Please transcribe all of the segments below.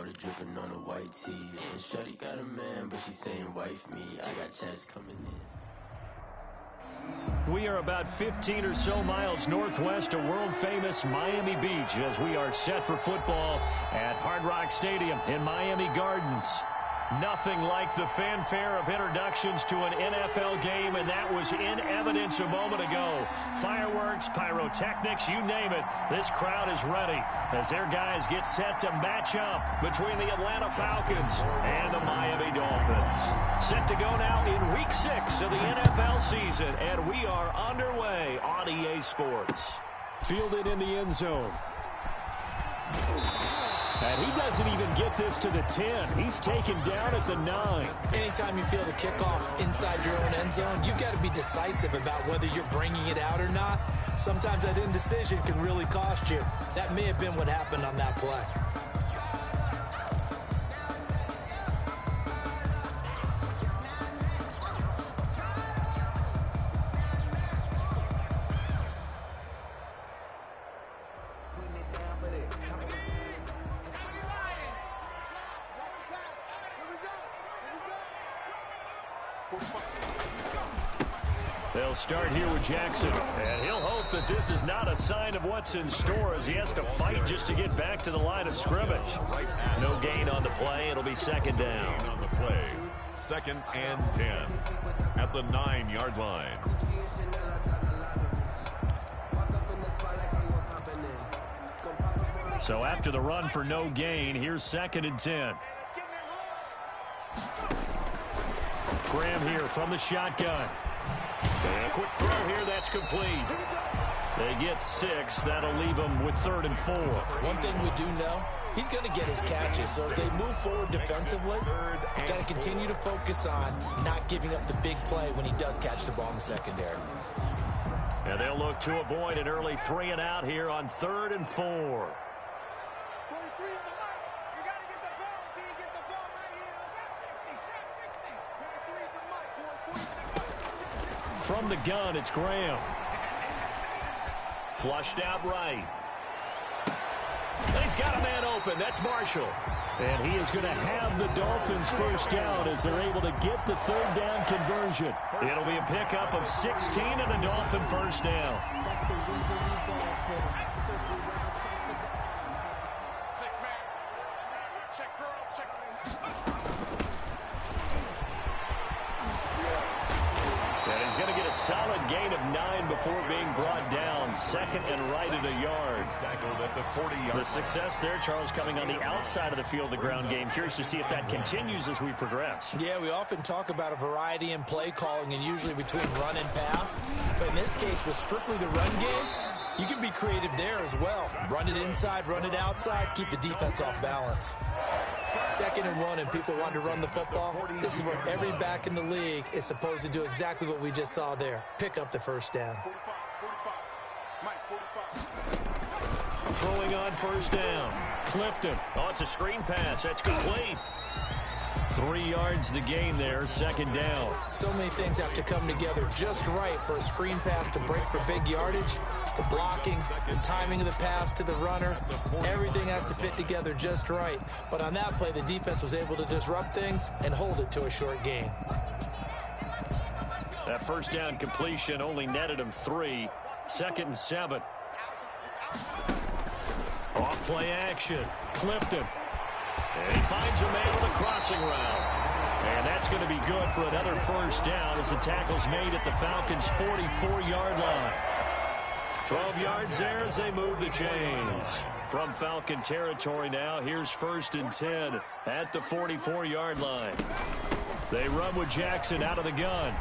water dripping on the white tee. And shorty got a man, but she saying wife me. I got checks coming in. We are about 15 or so miles northwest of world-famous Miami Beach as we are set for football at Hard Rock Stadium in Miami Gardens. Nothing like the fanfare of introductions to an NFL game, and that was in evidence a moment ago. Fireworks, pyrotechnics, you name it. This crowd is ready as their guys get set to match up between the Atlanta Falcons and the Miami Dolphins. Set to go now in Week 6 of the NFL season, and we are underway on EA Sports. Fielded in the end zone. And he doesn't even get this to the 10. He's taken down at the 9. Anytime you field a kickoff inside your own end zone, you've got to be decisive about whether you're bringing it out or not. Sometimes that indecision can really cost you. That may have been what happened on that play. They'll start here with Jackson, and he'll hope that this is not a sign of what's in store as he has to fight just to get back to the line of scrimmage. No gain on the play. It'll be second down. On the play, 2nd and 10 at the 9-yard line. So after the run for no gain, here's 2nd and 10. Graham here from the shotgun. And a quick throw here, that's complete. They get 6. That'll leave them with 3rd and 4. One thing we do know, he's going to get his catches. So as they move forward defensively, got to continue to focus on not giving up the big play when he does catch the ball in the secondary. And they'll look to avoid an early 3 and out here on 3rd and 4. From the gun, it's Graham. Flushed out right. And he's got a man open. That's Marshall. And he is going to have the Dolphins first down as they're able to get the 3rd down conversion. It'll be a pickup of 16 and a Dolphin first down. Solid gain of 9 before being brought down. 2nd and right at a yard. The success there, Charles, coming on the outside of the field, the ground game. Curious to see if that continues as we progress. Yeah, we often talk about a variety in play calling and usually between run and pass. But in this case, with strictly the run game, you can be creative there as well. Run it inside, run it outside, keep the defense off balance. 2nd and 1 and people want to run the football. This is where every back in the league is supposed to do exactly what we just saw there. Pick up the first down. Throwing on first down. Clifton. Oh, it's a screen pass. That's complete. 3 yards the gain there, 2nd down. So many things have to come together just right for a screen pass to break for big yardage. The blocking, the timing of the pass to the runner, everything has to fit together just right. But on that play, the defense was able to disrupt things and hold it to a short gain. That first down completion only netted him 3. 2nd and 7. Off play action. Clifton. And he finds a man with a crossing route. And that's going to be good for another first down as the tackle's made at the Falcons' 44-yard line. 12 yards there as they move the chains. From Falcon territory now, here's 1st and 10 at the 44-yard line. They run with Jackson out of the gun.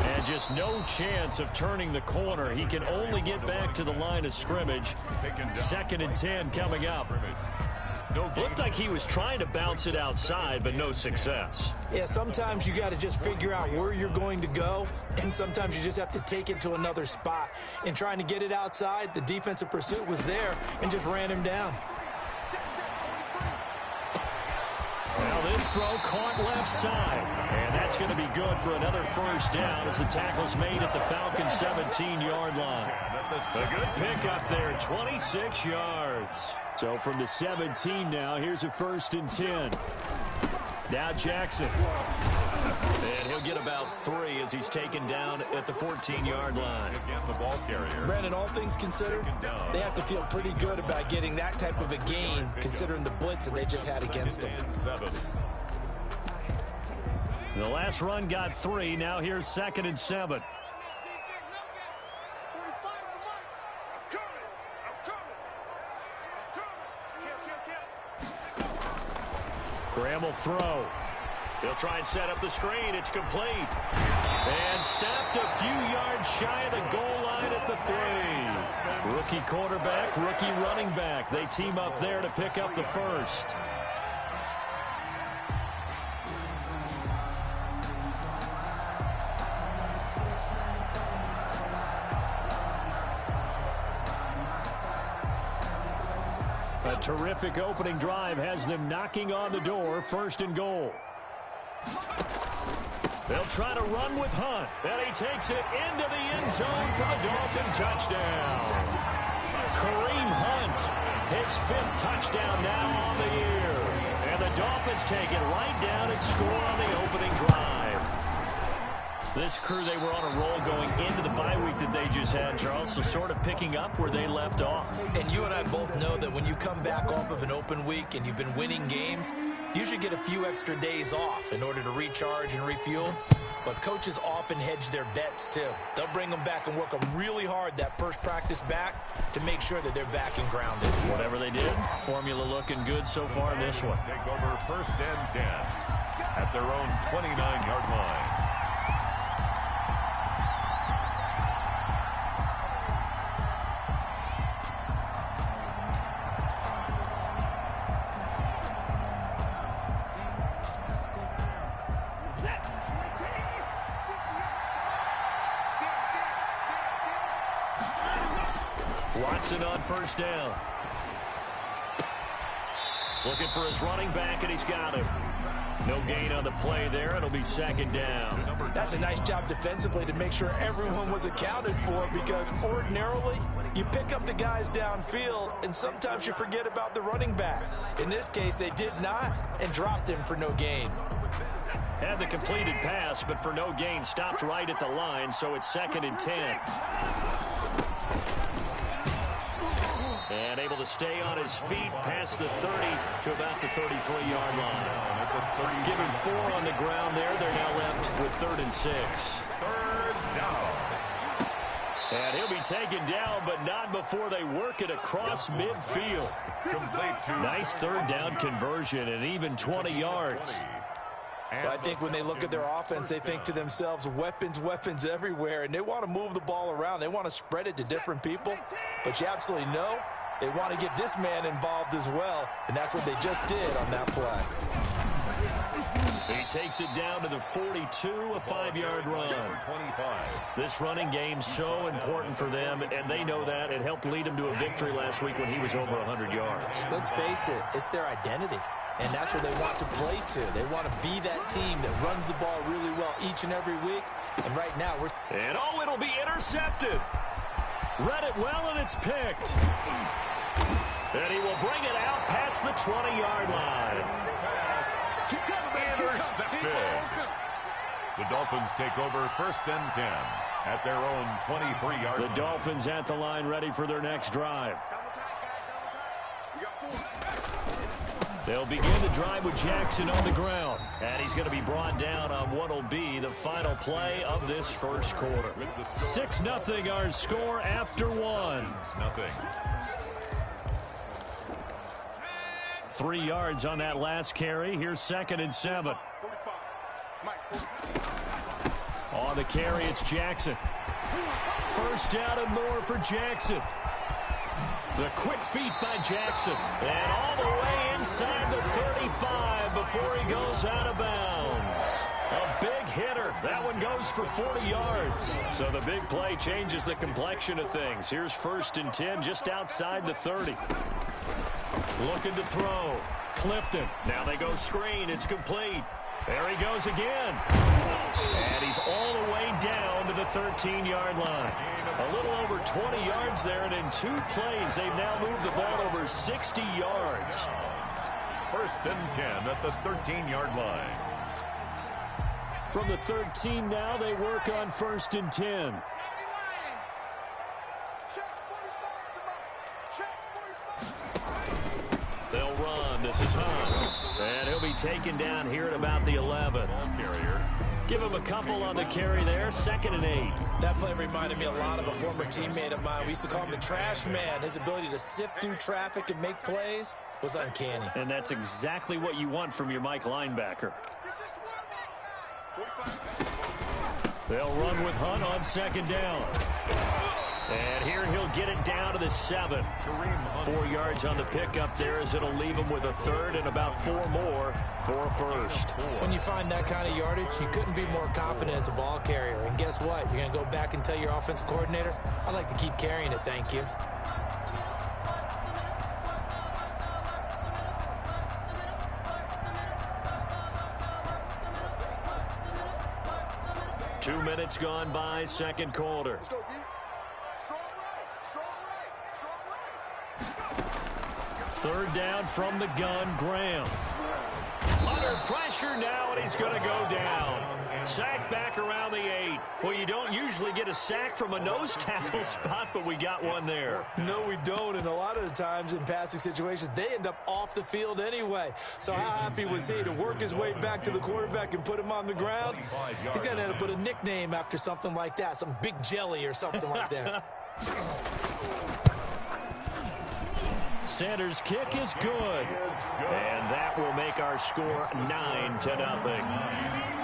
And just no chance of turning the corner. He can only get back to the line of scrimmage. 2nd and 10 coming up. Looked like he was trying to bounce it outside, but no success. Yeah, sometimes you got to just figure out where you're going to go, and sometimes you just have to take it to another spot. In trying to get it outside, the defensive pursuit was there and just ran him down. Well, this throw caught left side, and that's going to be good for another first down as the tackle's made at the Falcons' 17-yard line. A good pickup there, 26 yards. So from the 17 now, here's a 1st and 10. Now Jackson. And he'll get about 3 as he's taken down at the 14-yard line. The ball carrier. Brandon, all things considered, they have to feel pretty good about getting that type of a gain, considering the blitz that they just had against them. The last run got 3. Now here's 2nd and 7. Graham will throw. He'll try and set up the screen. It's complete. And stopped a few yards shy of the goal line at the 3. Rookie quarterback, rookie running back. They team up there to pick up the first. A terrific opening drive has them knocking on the door. 1st and goal. They'll try to run with Hunt, and he takes it into the end zone for the Dolphin touchdown. Kareem Hunt, his 5th touchdown now on the year. And the Dolphins take it right down and score on the opening drive. This crew, they were on a roll going into the bye week that they just had, Charles, so sort of picking up where they left off. And you and I both know that when you come back off of an open week and you've been winning games, you should get a few extra days off in order to recharge and refuel. But coaches often hedge their bets, too. They'll bring them back and work them really hard that first practice back to make sure that they're back and grounded. Whatever they did, formula looking good so far in this one. Take over 1st and 10 at their own 29-yard line. Watson on 1st down. Looking for his running back, and he's got him. No gain on the play there. It'll be 2nd down. That's a nice job defensively to make sure everyone was accounted for, because ordinarily you pick up the guys downfield and sometimes you forget about the running back. In this case, they did not and dropped him for no gain. Had the completed pass, but for no gain, stopped right at the line, so it's 2nd and 10. And able to stay on his feet past the 30 to about the 33-yard line. Give him 4 on the ground there. They're now left with 3rd and 6. 3rd down. And he'll be taken down, but not before they work it across midfield. Nice 3rd down conversion and even 20 yards. Well, I think when they look at their offense, they think to themselves, weapons, weapons everywhere, and they want to move the ball around. They want to spread it to different people, but you absolutely know they want to get this man involved as well, and that's what they just did on that play. He takes it down to the 42, a 5-yard run. 25. This running game's so important for them, and they know that. It helped lead them to a victory last week when he was over 100 yards. Let's face it, it's their identity. And that's where they want to play to. They want to be that team that runs the ball really well each and every week. And right now, we're... And oh, it'll be intercepted. Read it well, and it's picked. And he will bring it out past the 20-yard line. Intercepted. The Dolphins take over 1st and 10 at their own 23-yard line. The Dolphins at the line ready for their next drive. They'll begin the drive with Jackson on the ground. And he's going to be brought down on what will be the final play of this first quarter. 6-0 our score after 1. 6-0. 3 yards on that last carry. Here's 2nd and 7. On the carry, it's Jackson. 1st down and more for Jackson. The quick feet by Jackson. And all the way inside the 35 before he goes out of bounds. A big hitter. That one goes for 40 yards. So the big play changes the complexion of things. Here's 1st and 10 just outside the 30. Looking to throw. Clifton. Now they go screen. It's complete. There he goes again. And he's all the way down to the 13-yard line. A little over 20 yards there, and in 2 plays, they've now moved the ball over 60 yards. 1st and 10 at the 13-yard line. From the 13 now, they work on 1st and 10. They'll run. This is Hunt. And he'll be taken down here at about the 11. Ball carrier. Give him a couple on the carry there. 2nd and 8. That play reminded me a lot of a former teammate of mine. We used to call him the trash man. His ability to sift through traffic and make plays was uncanny. And that's exactly what you want from your Mike linebacker. They'll run with Hunt on 2nd down. And here he'll get it down to the 7. 4 yards on the pickup there as it'll leave him with a 3rd and about 4 more for a 1st. When you find that kind of yardage, you couldn't be more confident as a ball carrier. And guess what? You're going to go back and tell your offensive coordinator, I'd like to keep carrying it, thank you. Two minutes gone by, 2nd quarter. Let's go, D. Strong right. 3rd down from the gun, Graham. Under pressure now, and he's going to go down. Sack back around the 8. Well, you don't usually get a sack from a nose tackle spot, but we got one there. No, we don't, and a lot of the times in passing situations, they end up off the field anyway. So how happy was he to work his way back to the quarterback and put him on the ground? He's going to end up with a nickname after something like that, some Big Jelly or something like that. Sanders' kick is good. And that will make our score 9-0.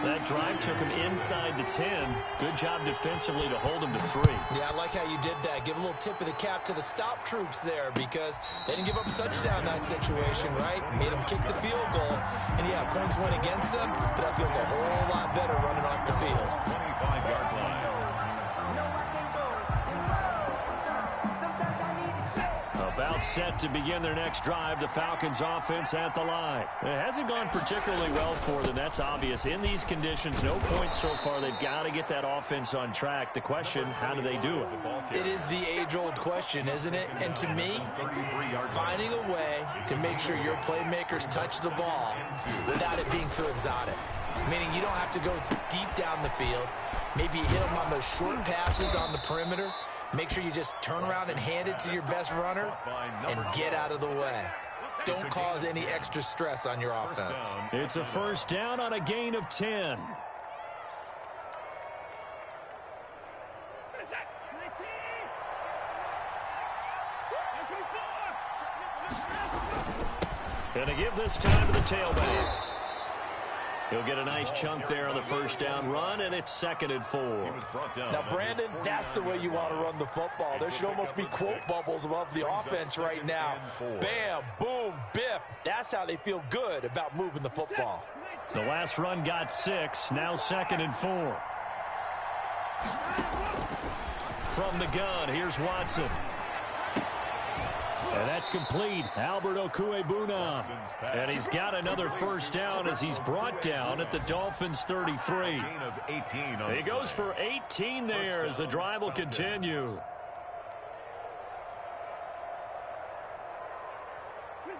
That drive took him inside the 10. Good job defensively to hold him to 3. Yeah, I like how you did that. Give a little tip of the cap to the stop troops there because they didn't give up a touchdown in that situation, right? Made them kick the field goal. And, yeah, points went against them, but that feels a whole lot better running off the field. 25-yard line. About set to begin their next drive, the Falcons offense at the line. It hasn't gone particularly well for them. That's obvious. In these conditions, no points so far. They've got to get that offense on track. The question, how do they do it? It is the age-old question, isn't it? And to me, finding a way to make sure your playmakers touch the ball without it being too exotic. Meaning you don't have to go deep down the field. Maybe you hit them on those short passes on the perimeter. Make sure you just turn around and hand it to your best runner and get out of the way. Don't cause any extra stress on your offense. It's a 1st down on a gain of 10. Gonna give this time to the tailback. He'll get a nice chunk there on the 1st down run, and it's 2nd and 4. Now, Brandon, that's the way you want to run the football. There should almost be quote bubbles above the offense right now. Bam, boom, biff. That's how they feel good about moving the football. The last run got 6, now 2nd and 4. From the gun, here's Watson. And that's complete. Albert Okwuegbunam. And he's got another 1st down as he's brought down at the Dolphins' 33. He goes for 18 there as the drive will continue.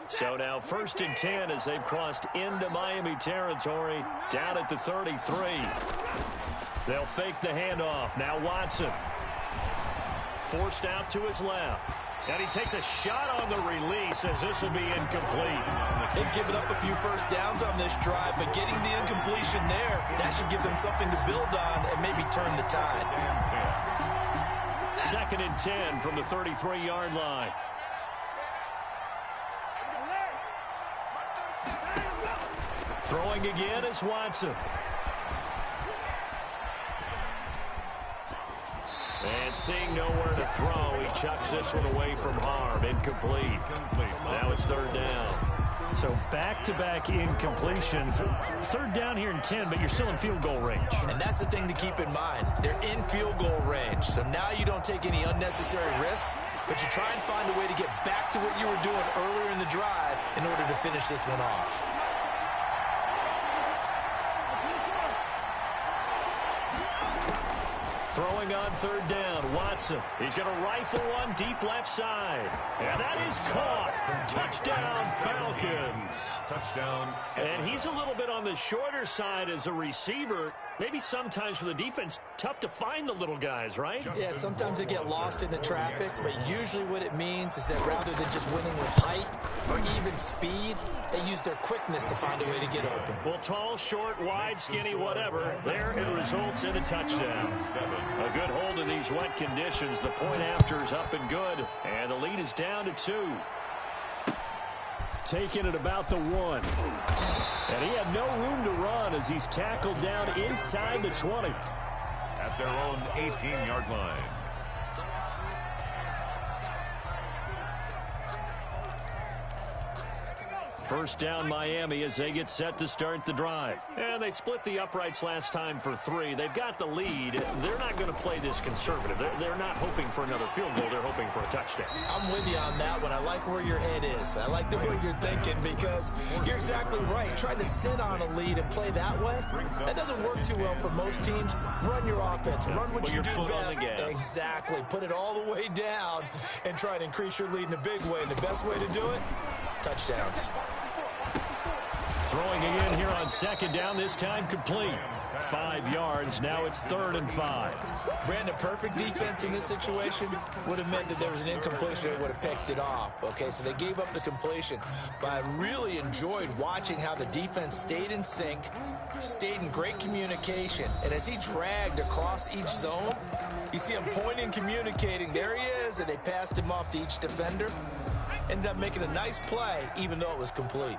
So now 1st and 10 as they've crossed into Miami territory down at the 33. They'll fake the handoff. Now Watson. Forced out to his left. And he takes a shot on the release as this will be incomplete. They've given up a few 1st downs on this drive, but getting the incompletion there, that should give them something to build on and maybe turn the tide. 2nd and 10 from the 33-yard line. Throwing again is Watson. And seeing nowhere to throw, he chucks this one away from harm. Incomplete. Now it's 3rd down. So back-to-back incompletions. 3rd down here in 10, but you're still in field goal range. And that's the thing to keep in mind. They're in field goal range. So now you don't take any unnecessary risks, but you try and find a way to get back to what you were doing earlier in the drive in order to finish this one off. Throwing on third down, Watson. He's going to rifle one deep left side. And that is caught. Touchdown, Falcons. Touchdown. And he's a little bit on the shorter side as a receiver. Maybe sometimes for the defense, tough to find the little guys, right? Yeah, sometimes they get lost in the traffic, but usually what it means is that rather than just winning with height or even speed, they use their quickness to find a way to get open. Well, tall, short, wide, skinny, whatever, there it results in a touchdown. A good hold in these wet conditions. The point after is up and good, and the lead is down to 2. Taking it about the 1. And he had no room to run as he's tackled down inside the 20. At their own 18-yard line. First down, Miami, as they get set to start the drive. And they split the uprights last time for 3. They've got the lead. They're not going to play this conservative. They're not hoping for another field goal. They're hoping for a touchdown. I'm with you on that one. I like where your head is. I like the way you're thinking because you're exactly right. Trying to sit on a lead and play that way, that doesn't work too well for most teams. Run your offense. Run what you do best. Exactly. Put it all the way down and try to increase your lead in a big way. And the best way to do it, touchdowns. Throwing again here on second down, this time complete. 5 yards, now it's 3rd and 5. Brandon, perfect defense in this situation would have meant that there was an incompletion that would have picked it off. Okay, so they gave up the completion, but I really enjoyed watching how the defense stayed in sync, stayed in great communication, and as he dragged across each zone, you see him pointing, communicating, there he is, and they passed him off to each defender. Ended up making a nice play, even though it was complete.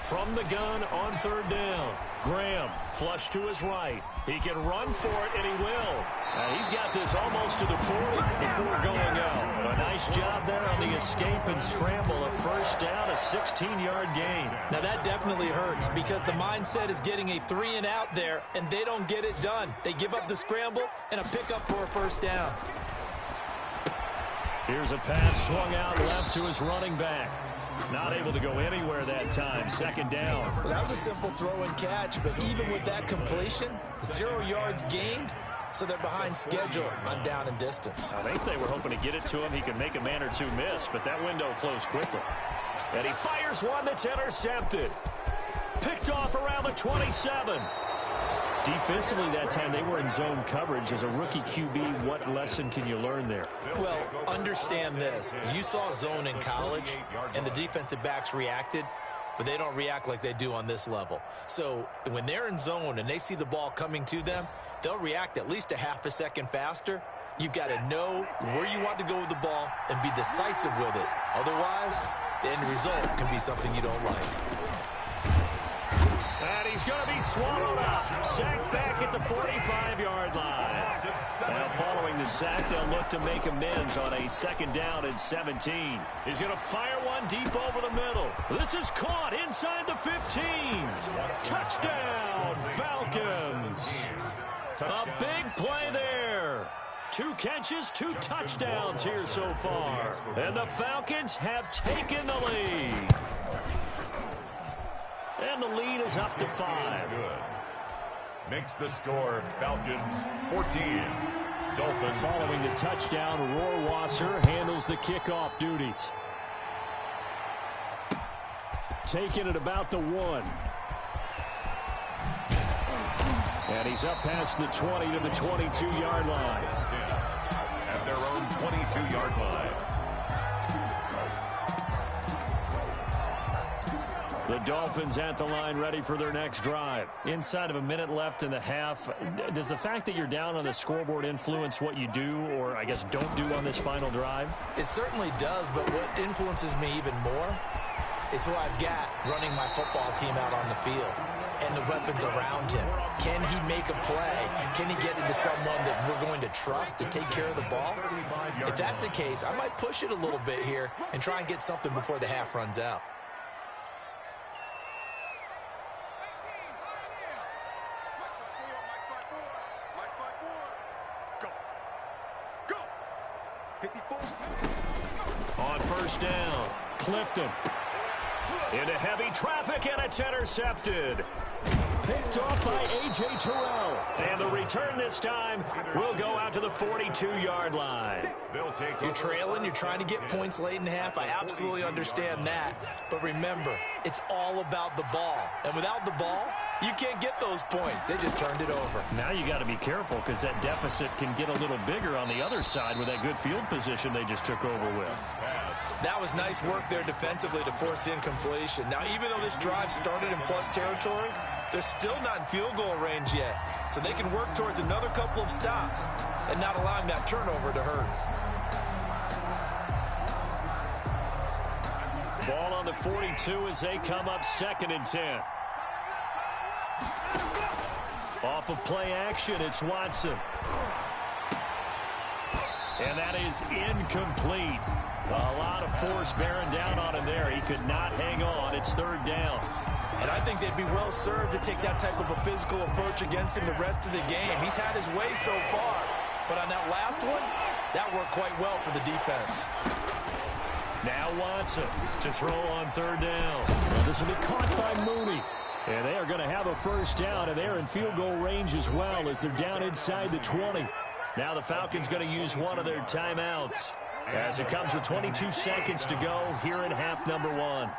From the gun on third down, Graham flush to his right. He can run for it, and he will. He's got this almost to the 40 before going out. A nice job there on the escape and scramble. A first down, a 16-yard gain. Now that definitely hurts because the mindset is getting a 3 and out there, and they don't get it done. They give up the scramble and a pickup for a first down. Here's a pass swung out left to his running back. Not able to go anywhere that time. Second down. Well, that was a simple throw and catch, but even with that completion, 0 yards gained, so they're behind schedule on down and distance. I think they were hoping to get it to him. He could make a man or two miss, but that window closed quickly. And he fires one that's intercepted. Picked off around the 27. Defensively that time, they were in zone coverage. As a rookie QB, what lesson can you learn there? Well, understand this. You saw zone in college, and the defensive backs reacted, but they don't react like they do on this level. So when they're in zone and they see the ball coming to them, they'll react at least a half a second faster. You've got to know where you want to go with the ball and be decisive with it. Otherwise, the end result can be something you don't like. And he's going to be swallowed up. Sacked back at the 45-yard line. Now following the sack, they'll look to make amends on a second down and 17. He's going to fire one deep over the middle. This is caught inside the 15. Touchdown, Falcons. A big play there. 2 catches, 2 touchdowns here so far. And the Falcons have taken the lead. And the lead is up to 5. Good. Makes the score Falcons 14. Dolphins. Following the touchdown, Rohrwasser handles the kickoff duties. Taking it about the 1. And he's up past the 20 to the 22-yard line. At their own 22-yard line. The Dolphins at the line ready for their next drive. Inside of a minute left in the half, does the fact that you're down on the scoreboard influence what you do or, I guess, don't do on this final drive? It certainly does, but what influences me even more is who I've got running my football team out on the field and the weapons around him. Can he make a play? Can he get into someone that we're going to trust to take care of the ball? If that's the case, I might push it a little bit here and try and get something before the half runs out. On first down, Clifton. Into heavy traffic, and it's intercepted. Picked off by A.J. Terrell. And the return this time will go out to the 42-yard line. You're trailing, you're trying to get points late in half. I absolutely understand that. But remember, it's all about the ball. And without the ball, you can't get those points. They just turned it over. Now you got to be careful because that deficit can get a little bigger on the other side with that good field position they just took over with. That was nice work there defensively to force incompletion. Now, even though this drive started in plus territory, they're still not in field goal range yet. So they can work towards another couple of stops and not allowing that turnover to hurt. Ball on the 42 as they come up 2nd and 10. Off of play action, it's Watson. And that is incomplete. A lot of force bearing down on him there. He could not hang on. It's 3rd down. And I think they'd be well served to take that type of a physical approach against him the rest of the game. He's had his way so far. But on that last one, that worked quite well for the defense. Now Watson to throw on 3rd down. Well, this will be caught by Mooney. And they are going to have a 1st down, and they're in field goal range as well as they're down inside the 20. Now the Falcons going to use one of their timeouts as it comes with 22 seconds to go here in half number 1.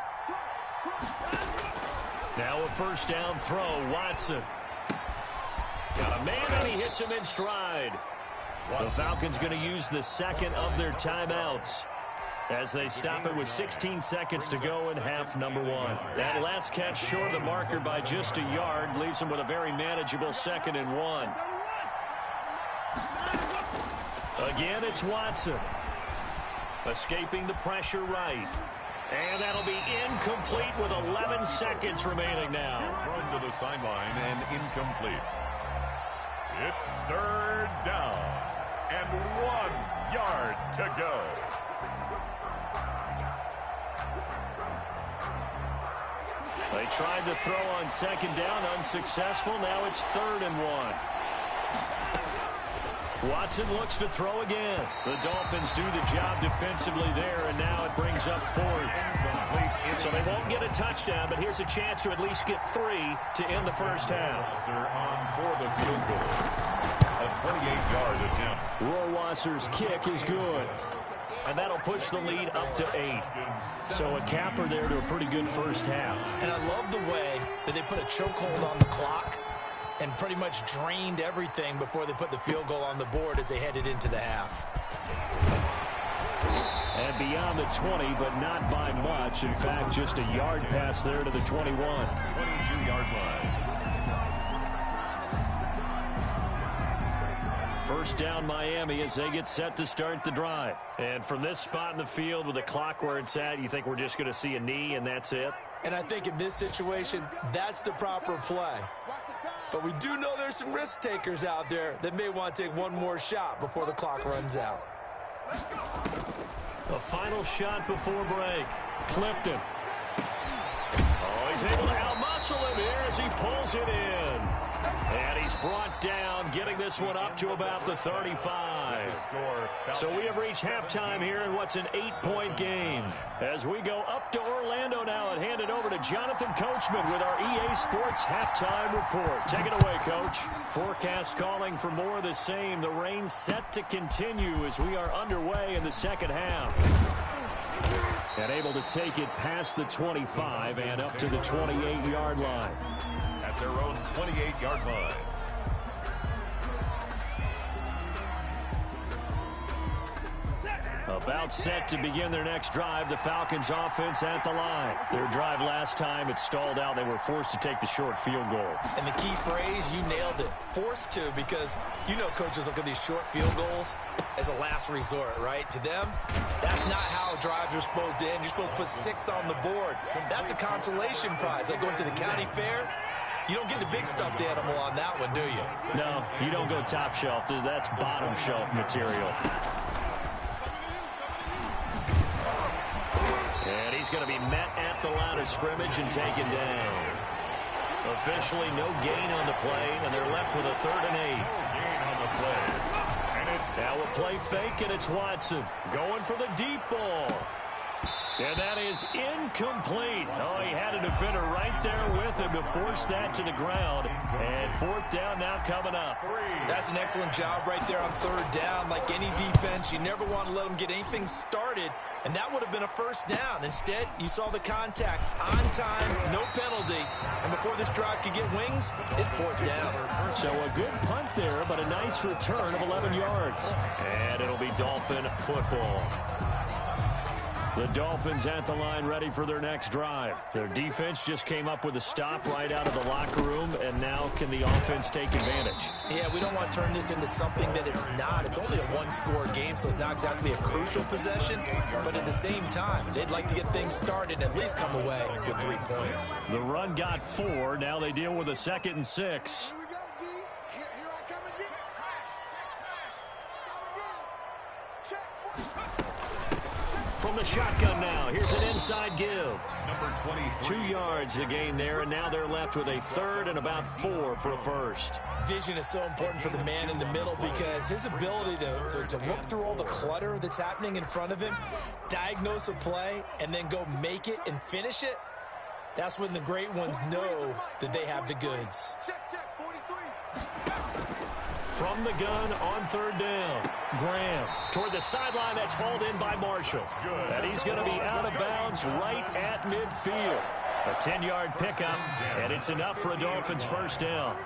Now a 1st down throw, Watson. Got a man, and he hits him in stride. The Falcons going to use the 2nd of their timeouts as they stop it with 16 seconds to go in half number 1. That last catch short of the marker by just a yard leaves them with a very manageable 2nd and 1. Again, it's Watson. Escaping the pressure right. And that'll be incomplete with 11 seconds remaining now. Thrown to the sideline and incomplete. It's 3rd down and 1 yard to go. They tried to throw on 2nd down, unsuccessful. Now it's 3rd and 1. Watson looks to throw again. The Dolphins do the job defensively there, and now it brings up 4th. So they won't get a touchdown, but here's a chance to at least get 3 to end the 1st half. They're on for the field goal. A 28-yard attempt. Rohrwasser's kick is good. And that'll push the lead up to 8. So a capper there to a pretty good 1st half. And I love the way that they put a chokehold on the clock and pretty much drained everything before they put the field goal on the board as they headed into the half. And beyond the 20, but not by much. In fact, just a yard pass there to the 21. 22-yard line. 1st down Miami as they get set to start the drive. And from this spot in the field with the clock where it's at, you think we're just going to see a knee and that's it? And I think in this situation, that's the proper play. But we do know there's some risk takers out there that may want to take one more shot before the clock runs out. A final shot before break. Clifton. Oh, he's able to outmuscle him here as he pulls it in. And he's brought down, getting this one up to about the 35. So we have reached halftime here in what's an 8-point game. As we go up to Orlando now and hand it over to Jonathan Coachman with our EA Sports Halftime Report. Take it away, Coach. Forecast calling for more of the same. The rain set to continue as we are underway in the 2nd half. And able to take it past the 25 and up to the 28-yard line. At their own 28-yard line. About set to begin their next drive. The Falcons offense at the line. Their drive last time, it stalled out. They were forced to take the short field goal. And the key phrase, you nailed it. Forced to, because you know coaches look at these short field goals as a last resort, right? To them, that's not how drives are supposed to end. You're supposed to put 6 on the board. That's a consolation prize. Like going to the county fair, you don't get the big stuffed animal on that one, do you? No, you don't go top shelf. That's bottom shelf material. And he's going to be met at the line of scrimmage and taken down. Officially no gain on the play, and they're left with a 3rd and 8. Gain on the play. And it's now a play fake, and it's Watson going for the deep ball. And that is incomplete. Oh, he had a defender right there with him to force that to the ground. And fourth down now coming up. That's an excellent job right there on third down. Like any defense, you never want to let them get anything started, and that would have been a first down. Instead, you saw the contact on time, no penalty, and before this drive could get wings, it's fourth down. So a good punt there, but a nice return of 11 yards. And it'll be Dolphin football. The Dolphins at the line ready for their next drive. Their defense just came up with a stop right out of the locker room, and now can the offense take advantage? Yeah, we don't want to turn this into something that it's not. It's only a one-score game, so it's not exactly a crucial possession. But at the same time, they'd like to get things started and at least come away with 3 points. The run got 4. Now they deal with a 2nd and 6. Here we go, D. Here I come again. Come again. Check. From the shotgun now, here's an inside give. Number 23. 2 yards the gain there, and now they're left with a 3rd and about 4 for a first. Vision is so important for the man in the middle because his ability to look through all the clutter that's happening in front of him, diagnose a play, and then go make it and finish it, that's when the great ones know that they have the goods. Check, 43. From the gun on third down. Graham toward the sideline. That's hauled in by Marshall. And he's going to be out of bounds right at midfield. A 10-yard pickup, and it's enough for a Dolphins first down.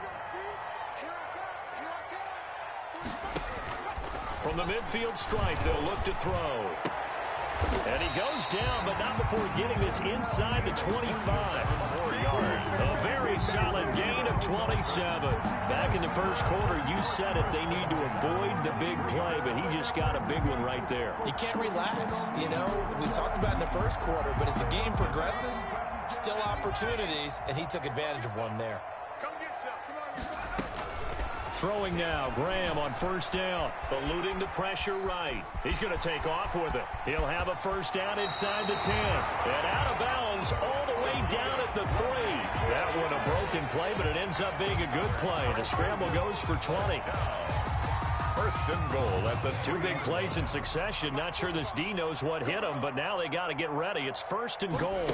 From the midfield stripe, they'll look to throw. And he goes down, but not before getting this inside the 25. 4 yards. A very solid gain of 27. Back in the first quarter, you said it, they need to avoid the big play, but he just got a big one right there. You can't relax. You know, we talked about in the first quarter, but as the game progresses, still opportunities, and he took advantage of one there. Come get some. Come on. Throwing now, Graham on first down, eluding the pressure right. He's going to take off with it. He'll have a first down inside the 10. And out of bounds all the way down at the 3. That one a broken play, but it ends up being a good play. The scramble goes for 20. First and goal at the 2 big plays in succession. Not sure this D knows what hit him, but now they got to get ready. It's first and goal.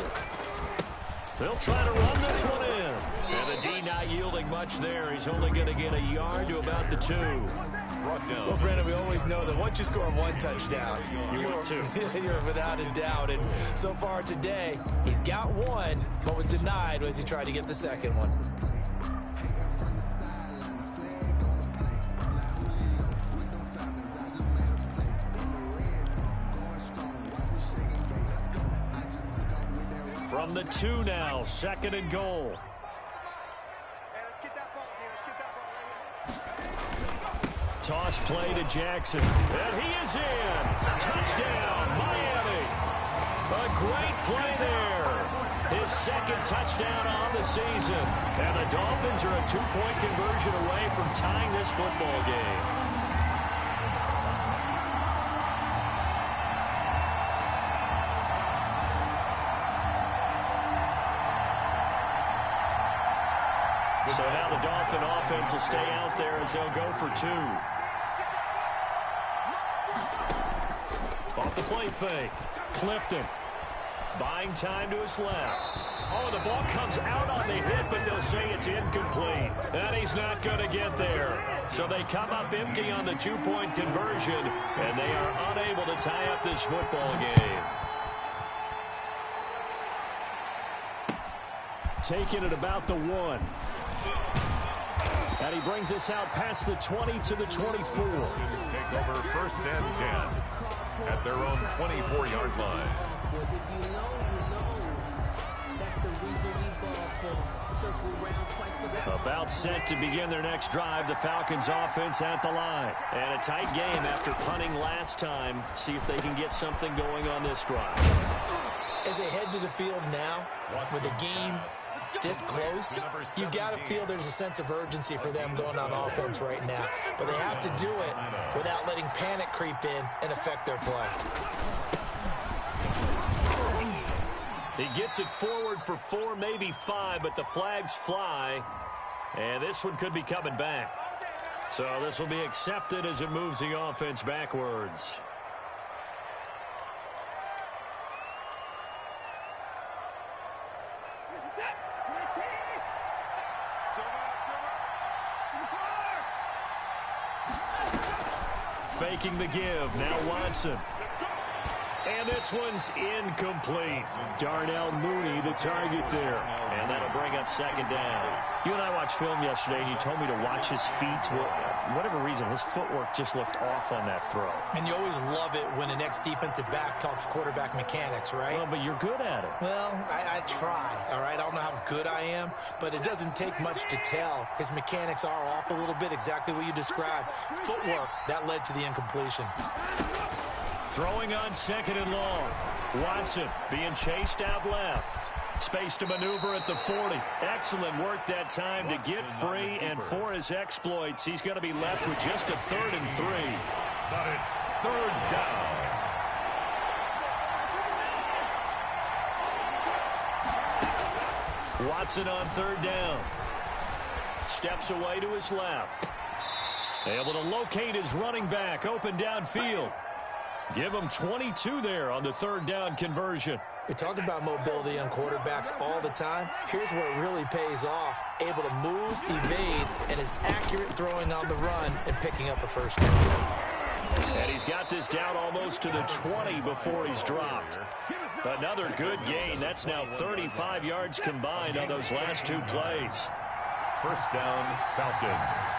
They'll try to run this one in. And the D not yielding much there. He's only going to get a yard to about the 2. Well, Brandon, we always know that once you score 1 touchdown, you're without a doubt. And so far today, he's got 1, but was denied as he tried to get the second one. From the 2 now, 2nd and goal. Hey, let's get that ball, D. Let's get that ball right here. Toss play to Jackson. And he is in. Touchdown, Miami. A great play there. His 2nd touchdown on the season. And the Dolphins are a 2-point conversion away from tying this football game. So now the Dolphin offense will stay out there as they'll go for 2. Off the play fake. Clifton buying time to his left. Oh, the ball comes out on the hit, but they'll say it's incomplete. And he's not going to get there. So they come up empty on the 2-point conversion, and they are unable to tie up this football game. Taking it about the 1. And he brings us out past the 20 to the 24. take over first and 10 at their own 24-yard line. About set to begin their next drive, the Falcons offense at the line. And a tight game after punting last time. See if they can get something going on this drive. As they head to the field now, with the game this close, you got to feel there's a sense of urgency for them going on offense right now. But they have to do it without letting panic creep in and affect their play. He gets it forward for 4, maybe 5, but the flags fly. And this one could be coming back. So this will be accepted as it moves the offense backwards. Faking the give. Now Watson. And this one's incomplete. Darnell Mooney, the target there. And that'll bring up second down. You and I watched film yesterday, and you told me to watch his feet. Well, for whatever reason, his footwork just looked off on that throw. And you always love it when an ex-defensive back talks quarterback mechanics, right? Well, but you're good at it. Well, I try, all right? I don't know how good I am, but it doesn't take much to tell. His mechanics are off a little bit, exactly what you described. Footwork, that led to the incompletion. Throwing on second and long. Watson being chased out left. Space to maneuver at the 40. Excellent work that time to get free, and for his exploits, he's going to be left with just a 3rd and 3. But it's 3rd down. Watson on 3rd down. Steps away to his left. Able to locate his running back open downfield. Give him 22 there on the 3rd down conversion. We talk about mobility on quarterbacks all the time. Here's where it really pays off. Able to move, evade, and is accurate throwing on the run and picking up a first down. And he's got this down almost to the 20 before he's dropped. Another good gain. That's now 35 yards combined on those last 2 plays. First down, Falcons.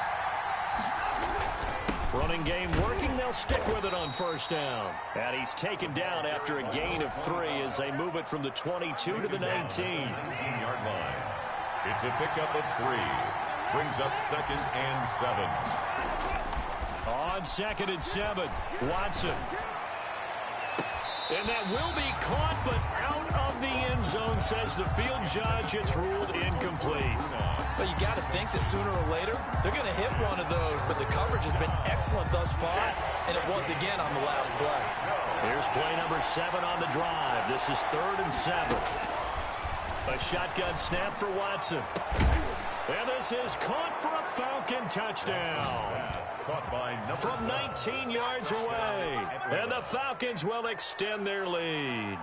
Running game working. They'll stick with it on first down. And he's taken down after a gain of 3 as they move it from the 22 to the 19. 19-yard line. It's a pickup of 3. Brings up 2nd and 7. On 2nd and 7, Watson. And that will be caught, but out of the end zone, says the field judge. It's ruled incomplete. But you got to think that sooner or later, they're going to hit one of those. But the coverage has been excellent thus far, and it was again on the last play. Here's play number 7 on the drive. This is 3rd and 7. A shotgun snap for Watson. And this is caught for a Falcon touchdown. Caught by from 19 yards away. And the Falcons will extend their lead.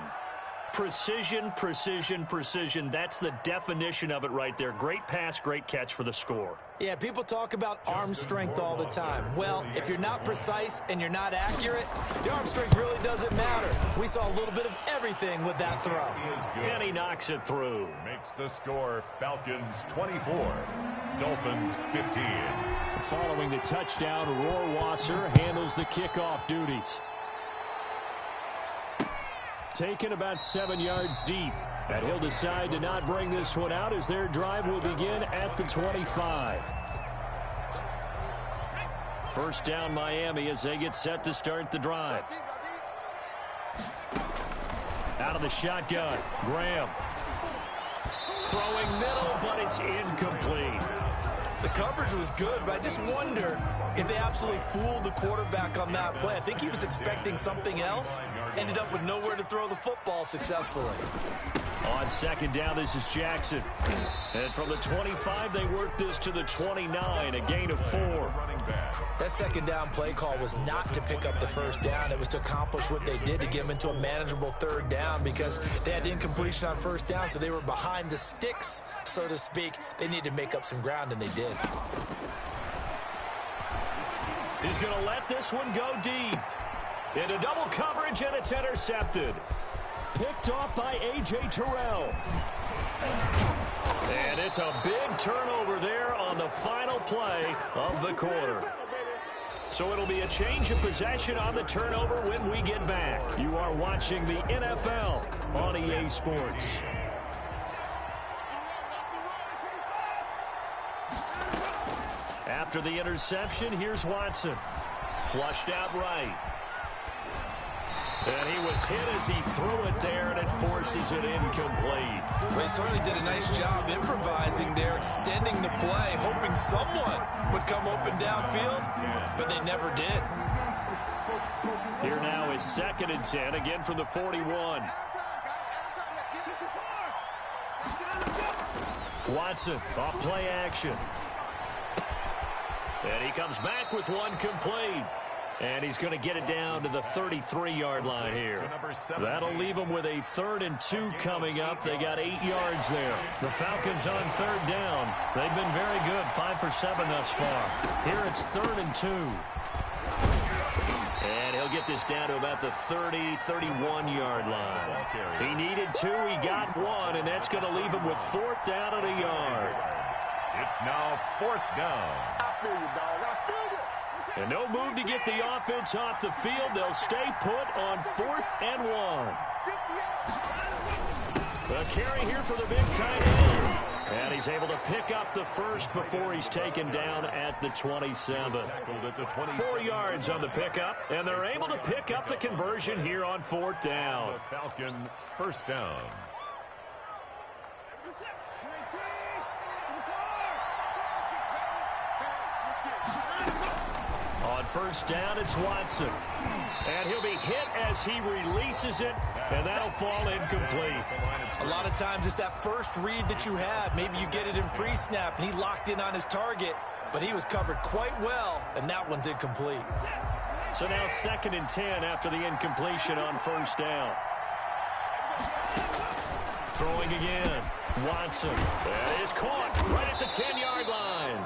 Precision, precision, precision. That's the definition of it right there. Great pass, great catch for the score. Yeah, people talk about arm strength all the time. Well, if you're not precise and you're not accurate, the arm strength really doesn't matter. We saw a little bit of everything with that throw. And he knocks it through. Makes the score Falcons 24, Dolphins 15. Following the touchdown, Rohrwasser handles the kickoff duties. Taken about 7 yards deep. And he'll decide to not bring this one out as their drive will begin at the 25. First down Miami as they get set to start the drive. Out of the shotgun, Graham. Throwing middle, but it's incomplete. The coverage was good, but I just wonder if they absolutely fooled the quarterback on that play. I think he was expecting something else. Ended up with nowhere to throw the football successfully. On second down, this is Jackson. And from the 25, they work this to the 29, a gain of 4. That second down play call was not to pick up the first down. It was to accomplish what they did to get them into a manageable 3rd down because they had incompletion on first down, so they were behind the sticks, so to speak. They needed to make up some ground, and they did. He's going to let this one go deep. Into double coverage, and it's intercepted. Picked off by A.J. Terrell. And it's a big turnover there on the final play of the quarter. So it'll be a change of possession on the turnover when we get back. You are watching the NFL on EA Sports. After the interception, here's Watson. Flushed out right. And he was hit as he threw it there, and it forces it incomplete. They certainly did a nice job improvising there, extending the play, hoping someone would come open downfield, but they never did. Here now is 2nd and 10, again from the 41. Watson off play action. And he comes back with one complete. And he's going to get it down to the 33-yard line here. That'll leave them with a 3rd and 2 coming up. They got 8 yards there. The Falcons on 3rd down. They've been very good, 5 for 7 thus far. Here it's 3rd and 2. And he'll get this down to about the 30, 31-yard line. He needed 2, he got 1, and that's going to leave him with 4th down and a yard. It's now 4th down. I feel you, dog. I feel you. And no move to get the offense off the field. They'll stay put on 4th and 1. A carry here for the big tight end. And he's able to pick up the first before he's taken down at the 27. 4 yards on the pickup, and they're able to pick up the conversion here on 4th down. Falcon 1st down. On 1st down, it's Watson. And he'll be hit as he releases it, and that'll fall incomplete. A lot of times it's that first read that you have. Maybe you get it in pre-snap, and he locked in on his target, but he was covered quite well, and that one's incomplete. So now 2nd and 10 after the incompletion on 1st down. Throwing again. Watson. That is caught right at the 10-yard line.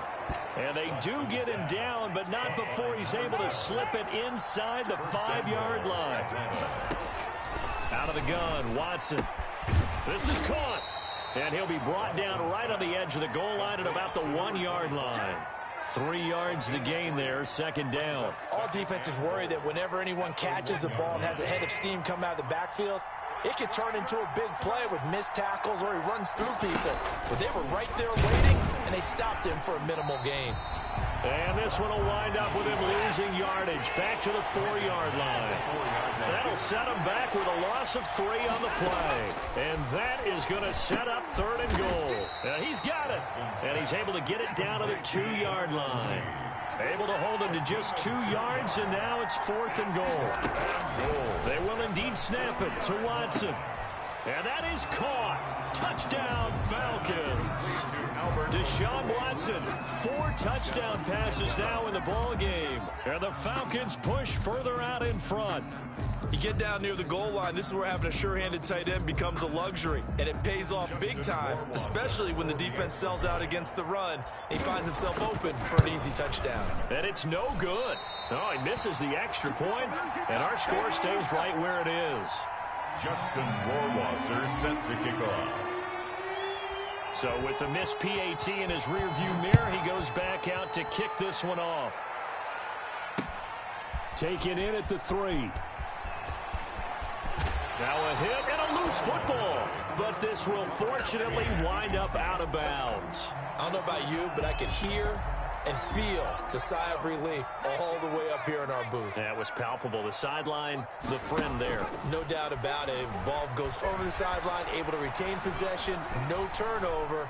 And they do get him down, but not before he's able to slip it inside the 5-yard line. Out of the gun, Watson. This is caught. And he'll be brought down right on the edge of the goal line at about the 1-yard line. 3 yards the gain there, 2nd down. All defenses worry that whenever anyone catches the ball and has a head of steam come out of the backfield, it could turn into a big play with missed tackles or he runs through people. But they were right there waiting, and they stopped him for a minimal gain. And this one will wind up with him losing yardage back to the 4-yard line. That'll set him back with a loss of 3 on the play. And that is going to set up 3rd and goal. Now he's got it. And he's able to get it down to the 2-yard line. Able to hold him to just 2 yards, and now it's 4th and goal. They will indeed snap it to Watson. And that is caught. Touchdown, Falcons. Deshaun Watson, 4 touchdown passes now in the ball game. And the Falcons push further out in front. You get down near the goal line, this is where having a sure-handed tight end becomes a luxury, and it pays off big time, especially when the defense sells out against the run. He finds himself open for an easy touchdown. And it's no good. Oh, he misses the extra point, and our score stays right where it is. Justin Rohrwasser set to kick off. So with the missed PAT in his rearview mirror, he goes back out to kick this one off. Taken in at the 3. Now a hit and a loose football. But this will fortunately wind up out of bounds. I don't know about you, but I could hear and feel the sigh of relief all the way up here in our booth. That was palpable. The sideline, the friend there. No doubt about it. Ball goes over the sideline, able to retain possession, no turnover.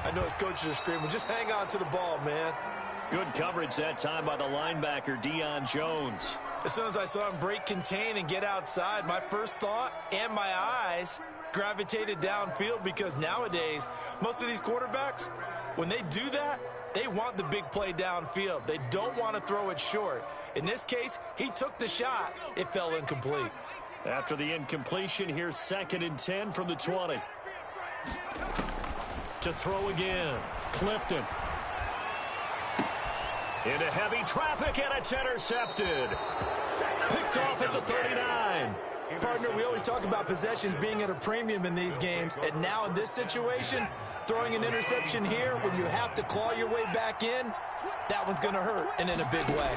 I know his coaches are screaming, just hang on to the ball, man. Good coverage that time by the linebacker, Deion Jones. As soon as I saw him break contain and get outside, my first thought and my eyes gravitated downfield, because nowadays, most of these quarterbacks, when they do that, they want the big play downfield. They don't want to throw it short. In this case, he took the shot. It fell incomplete. After the incompletion, here's 2nd and 10 from the 20. To throw again, Clifton. Into heavy traffic, and it's intercepted. Picked off at the 39. Partner, we always talk about possessions being at a premium in these games, and now in this situation, throwing an interception here when you have to claw your way back in, that one's going to hurt, and in a big way.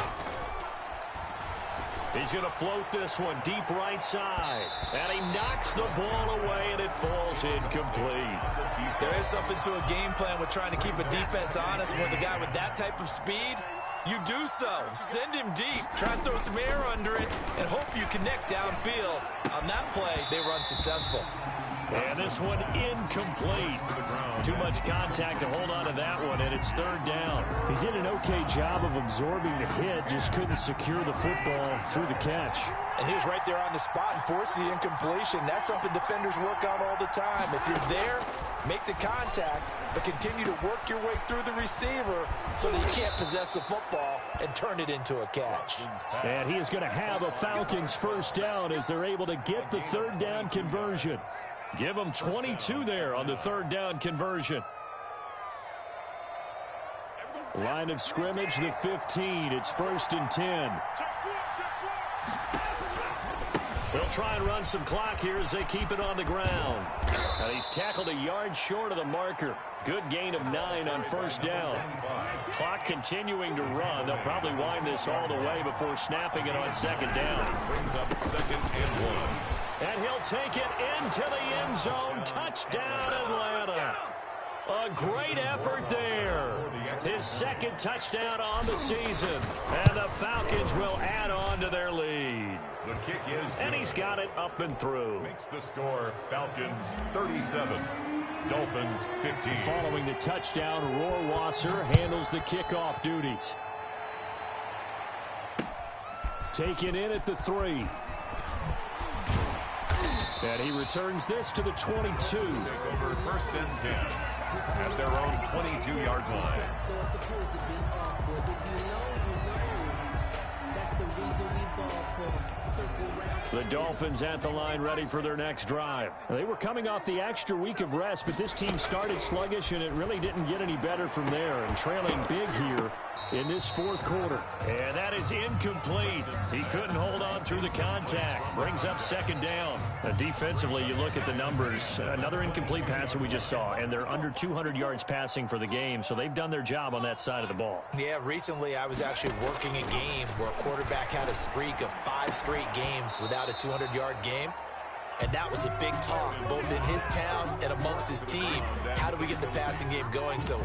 He's going to float this one deep right side, and he knocks the ball away, and it falls incomplete. There is something to a game plan with trying to keep a defense honest. With a guy with that type of speed, you do so. Send him deep. Try and throw some air under it and hope you connect downfield. On that play, they were unsuccessful. And this one incomplete. Too much contact to hold on to that one, and it's 3rd down. He did an okay job of absorbing the hit, just couldn't secure the football through the catch. And he was right there on the spot and forced the incompletion. That's something defenders work on all the time. If you're there, make the contact, but continue to work your way through the receiver so that you can't possess the football and turn it into a catch. And he is going to have a Falcons 1st down as they're able to get the 3rd down conversion. Give them 22 there on the 3rd down conversion. Line of scrimmage, the 15. It's 1st and 10. They'll try and run some clock here as they keep it on the ground. And he's tackled a yard short of the marker. Good gain of 9 on 1st down. Clock continuing to run. They'll probably wind this all the way before snapping it on 2nd down. Brings up 2nd and 1. And he'll take it into the end zone. Touchdown, Atlanta. A great effort there. His 2nd touchdown on the season. And the Falcons will add on to their lead. The kick is good. And he's got it up and through. Makes the score Falcons 37, Dolphins 15. Following the touchdown, Rohrwasser handles the kickoff duties. Taken in at the 3. And he returns this to the 22. Take over 1st and 10 at their own 22-yard line. The Dolphins at the line ready for their next drive. They were coming off the extra week of rest, but this team started sluggish, and it really didn't get any better from there. And trailing big here in this 4th quarter. And that is incomplete. He couldn't hold on through the contact. Brings up 2nd down. Defensively, you look at the numbers. Another incomplete pass that we just saw, and they're under 200 yards passing for the game, so they've done their job on that side of the ball. Yeah, recently I was actually working a game where a quarterback had a streak of 5 straight games without a 200-yard game. And that was a big talk, both in his town and amongst his team. How do we get the passing game going? So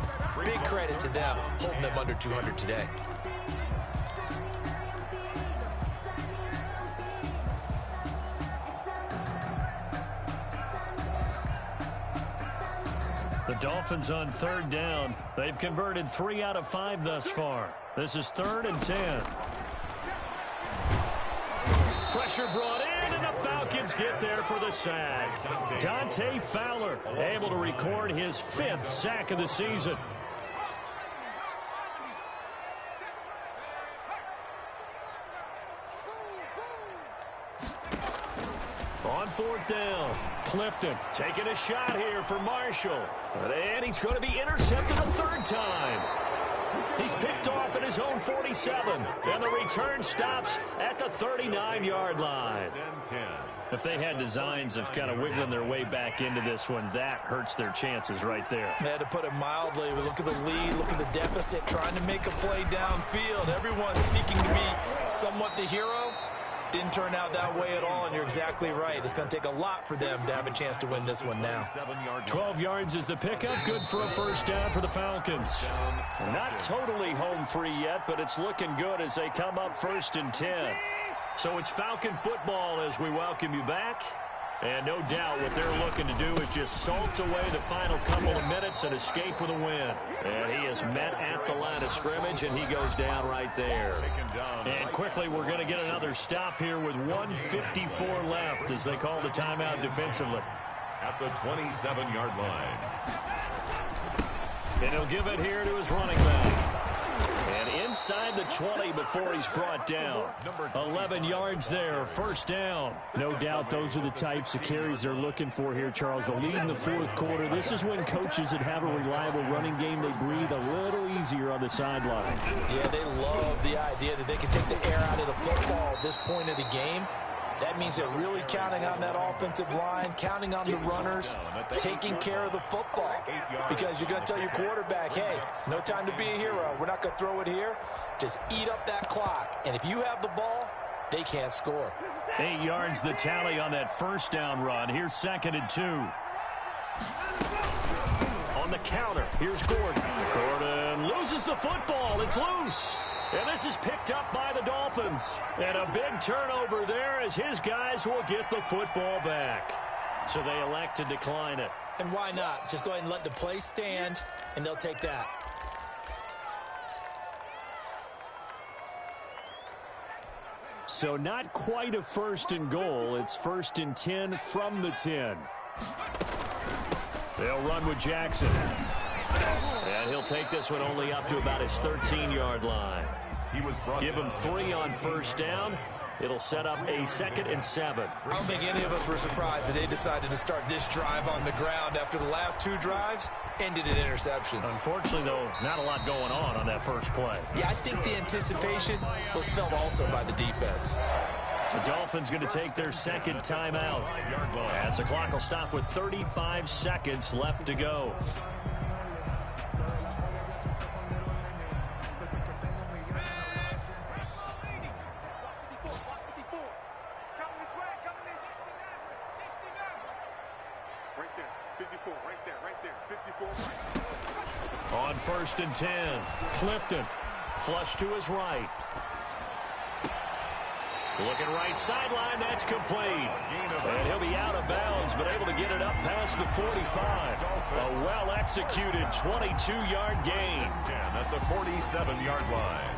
big credit to them, holding them under 200 today. The Dolphins on 3rd down. They've converted 3 out of 5 thus far. This is 3rd and 10. Pressure brought in, and the Falcons get there for the sack. Dante Fowler able to record his 5th sack of the season. On 4th down, Clifton taking a shot here for Marshall. And he's going to be intercepted a 3rd time. He's picked off at his own 47, and the return stops at the 39-yard line. If they had designs of kind of wiggling their way back into this one, that hurts their chances right there. Yeah, to put it mildly, we look at the lead, look at the deficit, trying to make a play downfield. Everyone's seeking to be somewhat the hero. Didn't turn out that way at all, and you're exactly right. It's going to take a lot for them to have a chance to win this one now. 12 yards is the pickup. Good for a 1st down for the Falcons. Not totally home free yet, but it's looking good as they come up 1st and 10. So it's Falcon football as we welcome you back. And no doubt what they're looking to do is just salt away the final couple of minutes and escape with a win. And he is met at the line of scrimmage, and he goes down right there. And quickly, we're going to get another stop here with 1:54 left as they call the timeout defensively. At the 27-yard line. And he'll give it here to his running back. And inside the 20 before he's brought down. 11 yards there, 1st down. No doubt those are the types of carries they're looking for here, Charles. The lead in the 4th quarter. This is when coaches that have a reliable running game, they breathe a little easier on the sideline. Yeah, they love the idea that they can take the air out of the football at this point of the game. That means they're really counting on that offensive line, counting on the runners, taking care of the football. Because you're going to tell your quarterback, hey, no time to be a hero. We're not going to throw it here. Just eat up that clock. And if you have the ball, they can't score. 8 yards the tally on that 1st down run. Here's 2nd and 2. On the counter, here's Gordon. Gordon loses the football. It's loose. And this is picked up by the Dolphins. And a big turnover there as his guys will get the football back. So they elect to decline it. And why not? Just go ahead and let the play stand, and they'll take that. So not quite a 1st and goal. It's 1st and 10 from the 10. They'll run with Jackson. And he'll take this one only up to about his 13-yard line. Give him 3 on 1st down. It'll set up a 2nd and 7. I don't think any of us were surprised that they decided to start this drive on the ground after the last 2 drives ended in interceptions. Unfortunately, though, not a lot going on that first play. Yeah, I think the anticipation was felt also by the defense. The Dolphins going to take their 2nd timeout, as the clock will stop with 35 seconds left to go. On 1st and 10, Clifton, flush to his right. Looking right sideline, that's complete. And he'll be out of bounds, but able to get it up past the 45. A well-executed 22-yard gain. 10 at the 47-yard line.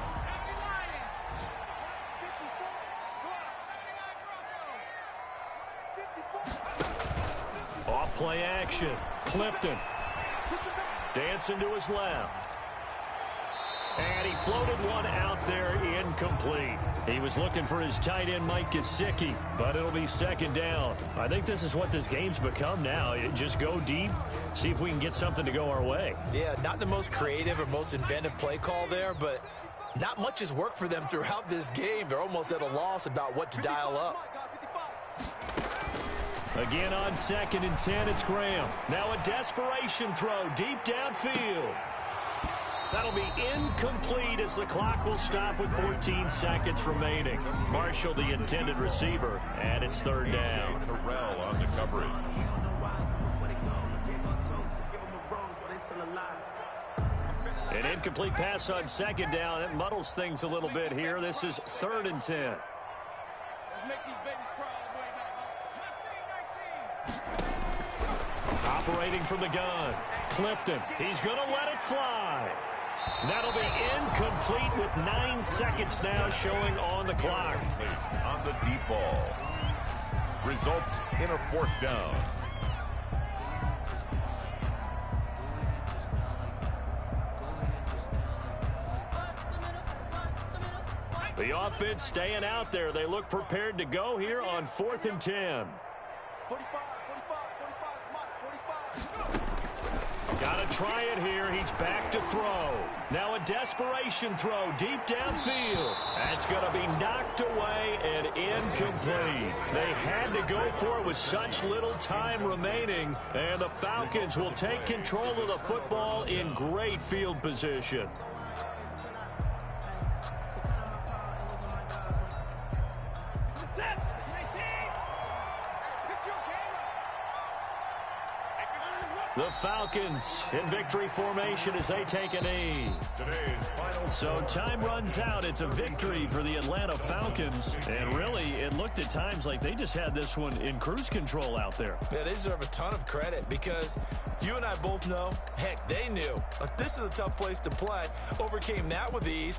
Off play action. Clifton dancing to his left. And he floated one out there incomplete. He was looking for his tight end, Mike Gesicki, but it'll be 2nd down. I think this is what this game's become now. Just go deep, see if we can get something to go our way. Yeah, not the most creative or most inventive play call there, but not much has worked for them throughout this game. They're almost at a loss about what to dial up. Again on 2nd and 10, it's Graham. Now a desperation throw deep downfield. That'll be incomplete as the clock will stop with 14 seconds remaining. Marshall, the intended receiver, and it's 3rd down. Terrell on the coverage. An incomplete pass on 2nd down. That muddles things a little bit here. This is 3rd and 10. Let's make these babies cry all the way back home. Operating from the gun, Clifton. He's going to let it fly. That'll be incomplete with 9 seconds now showing on the clock. On the deep ball. Results in a 4th down. The offense staying out there. They look prepared to go here on 4th and 10. 45, 45. Got to try it here. He's back to throw. Now a desperation throw deep downfield. That's going to be knocked away and incomplete. They had to go for it with such little time remaining, and the Falcons will take control of the football in great field position. The Falcons in victory formation as they take a knee. So time runs out. It's a victory for the Atlanta Falcons. And really, it looked at times like they just had this one in cruise control out there. Yeah, they deserve a ton of credit because you and I both know, heck, they knew. This is a tough place to play. Overcame that with ease.